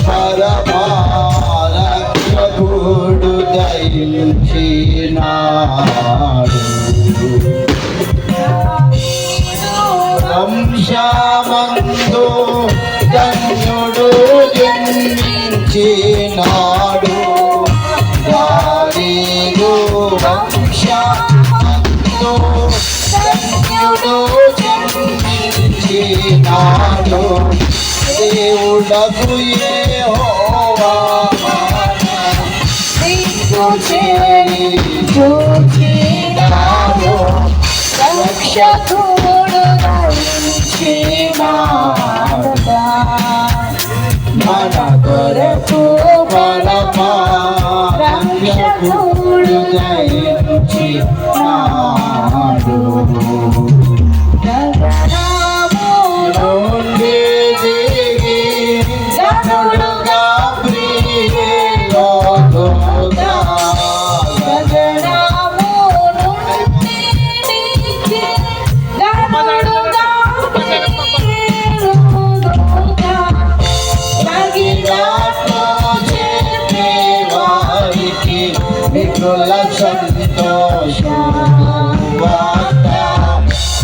పరమారక్షకుడు దయించినాడు. వంశమందు ధన్యుడు జన్మించినాడు. దావీదు వంశమందు ధన్యుడు జన్మించినాడు. దేవుడకు యెహోవా చూచినాడు. రక్షకుడు దయించినాడు. మన కొరకు రక్షకుడు దయించినాడు.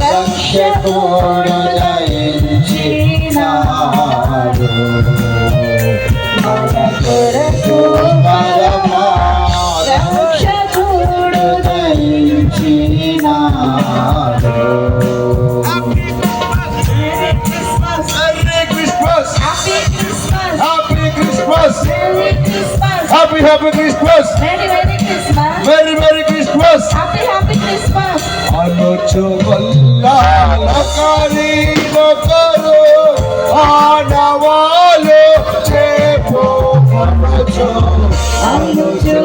రక్షకుడు దయించినాడు. మన కొరకు రక్షకుడు దయించినాడు. Happy Christmas! Merry Christmas! Happy Christmas! అనుచు వల్లాలకరీనొకరు ఆనవాలు చేపోకొనుచు. అనుచు